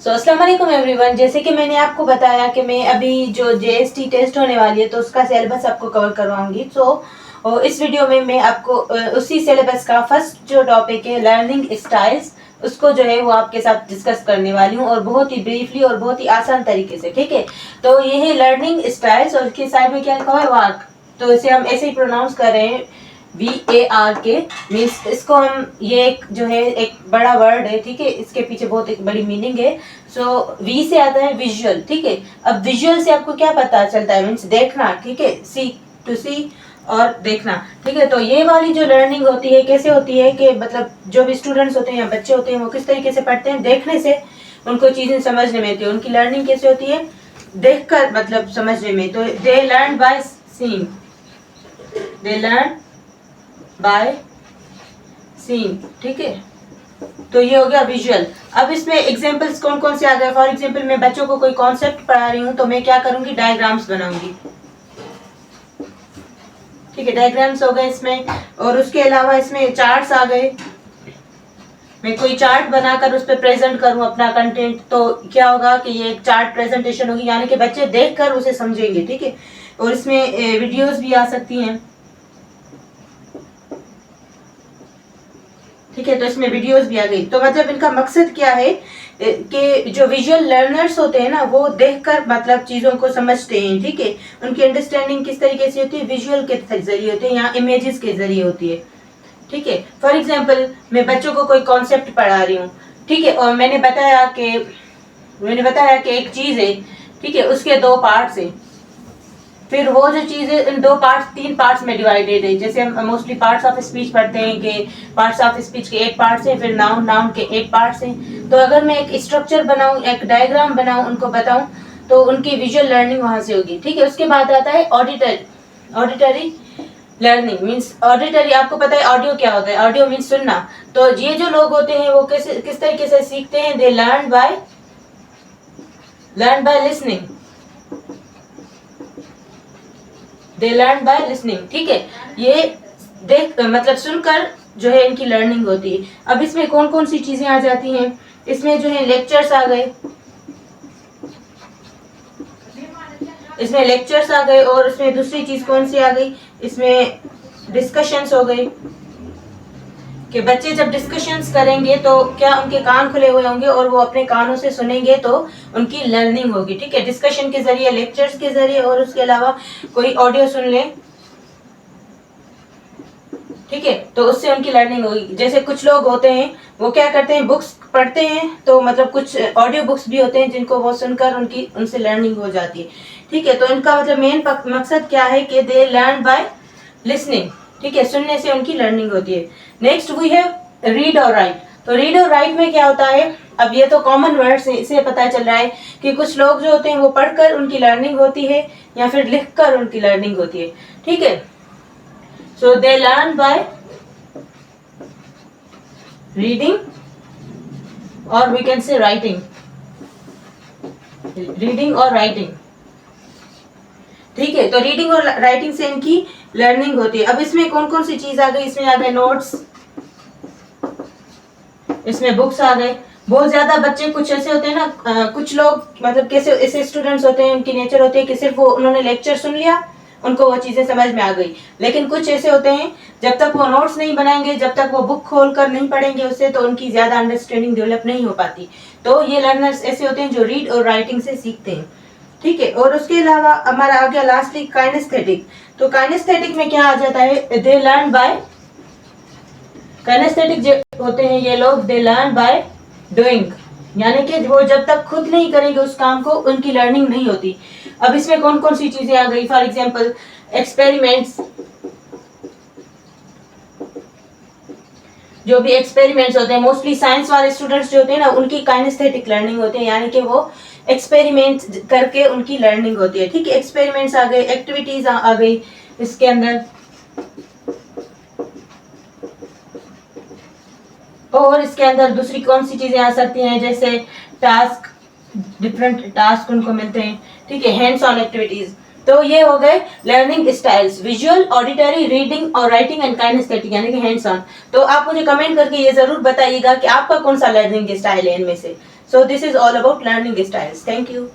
अस्सलाम वालेकुम एवरीवन। जैसे कि मैंने आपको बताया कि मैं अभी जो जेएसटी टेस्ट होने वाली है तो उसका सिलेबस आपको कवर करवाऊंगी। इस वीडियो में मैं आपको उसी सिलेबस का फर्स्ट जो टॉपिक है लर्निंग स्टाइल्स, उसको जो है वो आपके साथ डिस्कस करने वाली हूँ और बहुत ही ब्रीफली और बहुत ही आसान तरीके से। ठीक है, तो ये है लर्निंग स्टाइल्स और इसके साइड में क्या लिखा हुआ है, वर्क। तो इसे हम ऐसे ही प्रोनाउंस कर रहे हैं, VARK। मीन्स इसको हम, ये एक जो है एक बड़ा वर्ड है, ठीक है, इसके पीछे बहुत एक बड़ी मीनिंग है। वी से आता है विजुअल। ठीक है, अब विजुअल से आपको क्या पता चलता है, मीन्स देखना। ठीक है, सी टू सी और देखना। ठीक है, तो ये वाली जो लर्निंग होती है कैसे होती है कि मतलब जो भी स्टूडेंट्स होते हैं या बच्चे होते हैं वो किस तरीके से पढ़ते हैं, देखने से उनको चीजें समझने में आती है। उनकी लर्निंग कैसे होती है, देखकर मतलब समझने में। तो they learn by seeing, they learn by seeing. ठीक है, तो ये हो गया विजुअल। अब इसमें एग्जांपल्स कौन कौन से आ गए। फॉर एग्जांपल मैं बच्चों को कोई कॉन्सेप्ट पढ़ा रही हूँ तो मैं क्या करूंगी, डायग्राम्स बनाऊंगी। ठीक है, डायग्राम्स हो गए इसमें, और उसके अलावा इसमें चार्ट्स आ गए। मैं कोई चार्ट बनाकर उस पर प्रेजेंट करूं अपना कंटेंट, तो क्या होगा कि ये एक चार्ट प्रेजेंटेशन होगी, यानी कि बच्चे देखकर उसे समझेंगे। ठीक है, और इसमें वीडियोस भी आ सकती हैं। ठीक है, तो इसमें वीडियोस भी आ गई। तो मतलब इनका मकसद क्या है कि जो विजुअल लर्नर्स होते हैं ना, वो देखकर मतलब चीजों को समझते हैं। ठीक है, उनकी अंडरस्टैंडिंग किस तरीके से होती है, विजुअल के जरिए होती है या इमेजेस के जरिए होती है। ठीक है, फॉर एग्जाम्पल मैं बच्चों को कोई कॉन्सेप्ट पढ़ा रही हूँ। ठीक है, और मैंने बताया कि एक चीज है। ठीक है, उसके दो पार्ट्स हैं। फिर वो जो चीज है इन दो पार्ट्स, तीन पार्ट्स में डिवाइडेड है। जैसे हम मोस्टली पार्ट्स ऑफ स्पीच पढ़ते हैं कि पार्ट्स ऑफ स्पीच के 8 पार्ट्स हैं, फिर नाउन, नाउन के 8 पार्ट्स हैं। तो अगर मैं एक स्ट्रक्चर बनाऊं, एक डायग्राम बनाऊं, उनको बताऊं, तो उनकी विजुअल लर्निंग वहां से होगी। ठीक है, उसके बाद आता है ऑडिटरी लर्निंग। मीन्स ऑडिटरी, आपको पता है ऑडियो क्या होता है, ऑडियो मीन्स सुनना। तो ये जो लोग होते हैं वो किस तरीके से सीखते हैं, they learn by listening, they learn by listening. ठीक है, ये देख मतलब सुनकर जो है इनकी लर्निंग होती है। अब इसमें कौन कौन सी चीजें आ जाती हैं, इसमें जो है लेक्चर्स आ गए, इसमें लेक्चर्स आ गए, और इसमें दूसरी चीज कौन सी आ गई, इसमें डिस्कशंस हो गई कि बच्चे जब डिस्कशंस करेंगे तो क्या उनके कान खुले हुए होंगे और वो अपने कानों से सुनेंगे, तो उनकी लर्निंग होगी। ठीक है, डिस्कशन के जरिए, लेक्चर्स के जरिए, और उसके अलावा कोई ऑडियो सुन ले। ठीक है, तो उससे उनकी लर्निंग होगी। जैसे कुछ लोग होते हैं वो क्या करते हैं, बुक्स पढ़ते हैं, तो मतलब कुछ ऑडियो बुक्स भी होते हैं जिनको वो सुनकर उनसे लर्निंग हो जाती है। ठीक है, तो इनका मतलब मेन मकसद क्या है कि दे लर्न बाय लिसनिंग। ठीक है, सुनने से उनकी लर्निंग होती है। नेक्स्ट वी हैव रीड और राइट। तो रीड और राइट में क्या होता है, अब ये तो कॉमन वर्ड से इसे पता चल रहा है कि कुछ लोग जो होते हैं वो पढ़कर उनकी लर्निंग होती है या फिर लिखकर उनकी लर्निंग होती है। ठीक है, so they learn by reading or we can say writing, reading or writing। ठीक है, तो रीडिंग और राइटिंग से इनकी लर्निंग होती है। अब इसमें कौन कौन सी चीज आ गई, इसमें आ गए नोट्स, इसमें बुक्स आ गए। बहुत ज्यादा बच्चे कुछ ऐसे होते हैं ना, कुछ लोग मतलब कैसे ऐसे स्टूडेंट्स होते हैं, उनकी नेचर होती है कि सिर्फ वो उन्होंने लेक्चर सुन लिया, उनको वो चीजें समझ में आ गई। लेकिन कुछ ऐसे होते हैं जब तक वो नोट्स नहीं बनाएंगे, जब तक वो बुक खोलकर नहीं पढ़ेंगे उससे, तो उनकी ज्यादा अंडरस्टैंडिंग डेवलप नहीं हो पाती। तो ये लर्नर्स ऐसे होते हैं जो रीड और राइटिंग से सीखते हैं। ठीक है, और उसके अलावा हमारा आ गया लास्टली काइनेस्थेटिक। तो काइनेस्थेटिक में क्या आ जाता है, दे लर्न बाय, काइनेस्थेटिक जो होते हैं ये लोग, दे लर्न बाय डूइंग, यानी कि वो जब तक खुद नहीं करेंगे उस काम को उनकी लर्निंग नहीं होती। अब इसमें कौन कौन सी चीजें आ गई, फॉर एग्जांपल एक्सपेरिमेंट्स, जो भी एक्सपेरिमेंट्स होते हैं, मोस्टली साइंस वाले स्टूडेंट्स जो होते हैं ना, उनकी काइनेस्थेटिक लर्निंग होती है, यानी कि वो एक्सपेरिमेंट्स करके उनकी लर्निंग होती है। ठीक है, एक्सपेरिमेंट्स आ गए, एक्टिविटीज आ गई इसके अंदर, और इसके अंदर दूसरी कौन सी चीजें आ सकती हैं, जैसे टास्क, डिफरेंट टास्क उनको मिलते हैं। ठीक है, हैंड्स ऑन एक्टिविटीज। तो ये हो गए learning styles, visual, auditory, reading और राइटिंग एंड काइनेस्थेटिक, यानी कि हैंड्स ऑन। तो आप मुझे कमेंट करके ये जरूर बताइएगा कि आपका कौन सा लर्निंग स्टाइल है इनमें से। So this is all about learning styles. Thank you.